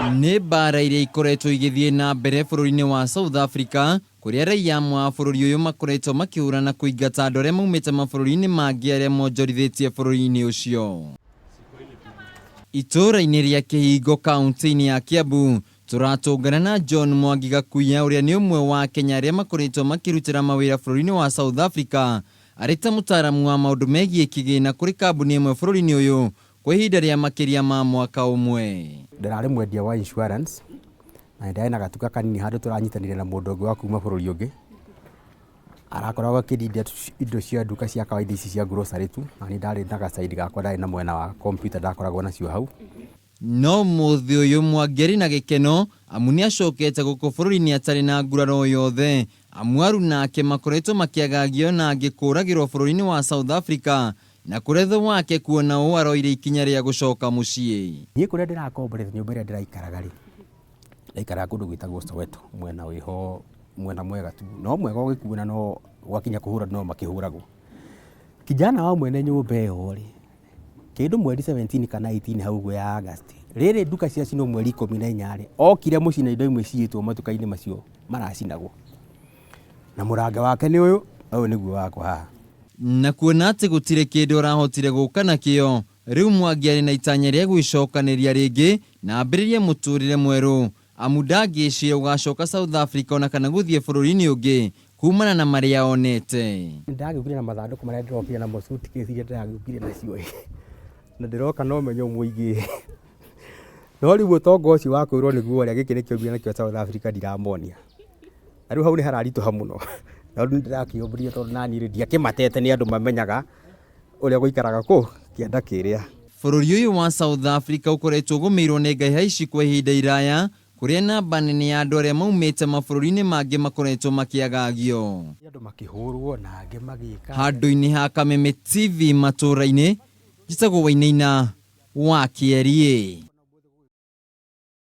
Nĩ mbara iria ikoretwo igĩthiĩ na mbere bũrũri-inĩ wa South Africa, kũrĩa raia mwa bũrũri ũyũ makoretwo makĩhũrana kũingata andũ arĩa maumĩte mabũrũri-inĩ mangĩ arĩa monjorithĩtie bũrũri-inĩ ũcio. Itũũra-inĩ rĩa Kĩhingo kaunti-inĩ ya Kiambu, tũratũngana na John Mwangi Gakuya ũrĩa nĩ ũmwe wa Kenya arĩa makoretwo makĩrutĩra mawĩra bũrũri-inĩ wa South Africa, arĩ ta mũtaaramu wa maũndũ megiĩ kĩgĩna kũrĩ kambuni ĩmwe bũrũri-inĩ ũyũ kwa ihinda rĩa makĩria ma mwaka ũmwe. Ndararĩ mwendia wa insurance na ndari na gatuka kanini handũ tũranyitanĩire na mũndũ ũngĩ wa kuma bũrũri ũngĩ. Arakoragwo akĩndia indo cia nduka cia kawaida ici cia grocery tu, na nĩ ndarĩ na gacaidi gakwa ndarĩ na mwena wa computer ndakoragwo nacio hau. No mũthĩ ũyũ Mwangi na gĩkeno amu nĩ acokete gũkũ bũrũri-inĩ atarĩ na nguraro yothe, amu aruna ake makoretwo makĩagagio na angĩkũragĩrwo bũrũri-inĩ wa South Africa, na kũretho wake kuona ũũ aroire ikinya rĩa gũcoka mũciĩ. Niĩ kũrĩa ndĩrakomborete nyũmba ĩrĩa ndĩraikaraga rĩ, ndaikaraga kũndũ gwĩtagwo Soweto, mwena wĩho mwena mwega tu, no mwega ũgĩkuona no gwakinya kũhũra no makĩhũragwo. Kijana wa mwene nyũmba ĩyo rĩ, kĩndũ mweri 17 kana 18 hau gwe ya August, rĩrĩ nduka cia cino mweri 14 rĩ, okire mũcina indo imwe ciĩtwo matuka-inĩ macio maracinagwo, na mũranga wake nĩ ũyũ nĩguo wakwa haha. Na kuona atĩ gũtirĩ kĩndũ arahotire gũka nakĩo, rĩu Mwangi arĩ na itanya rĩa gwĩcokanĩria rĩngĩ na ambĩrĩrie mũtũrĩre mwerũ, amu ndangĩciria gũgacoka South Africa ona kana gũthiĩ bũrũri-inĩ ũngĩ kumana na marĩa onete. Ndagĩũkire na mathandũkũ marĩa ndĩrokire namo suitcase iria ndĩragĩũkire nacio, na ndĩroka no menyo mũingĩ. No rĩu ũtonga ũcio wakwĩrwo nĩguo ũrĩa gĩkĩ nĩkĩo mbia nakĩo South Africa ndiramonia. Na rĩu hau nĩ hararitũha mũno. Na rĩu ndĩrakĩũmburia tondũ nani rĩ ndiakĩmatete nĩ andũ mamenyaga ũrĩa gũikaraga kũ kĩanda kĩrĩa. Bũrũri ũyũ wa South Africa ũkoretwo ũgũmĩirwo nĩ ngahĩha ici kwa ihinda iraya, kũrĩa namba nene ya andũ arĩa maumĩte mabũrũri-inĩ mangĩ makoretwo makĩagagio. Andũ makĩhũrwo na angĩ magĩka. Handũ-inĩ ha Kameme TV matũũra-inĩ, njĩtagwo Wainaina wa Kĩarie.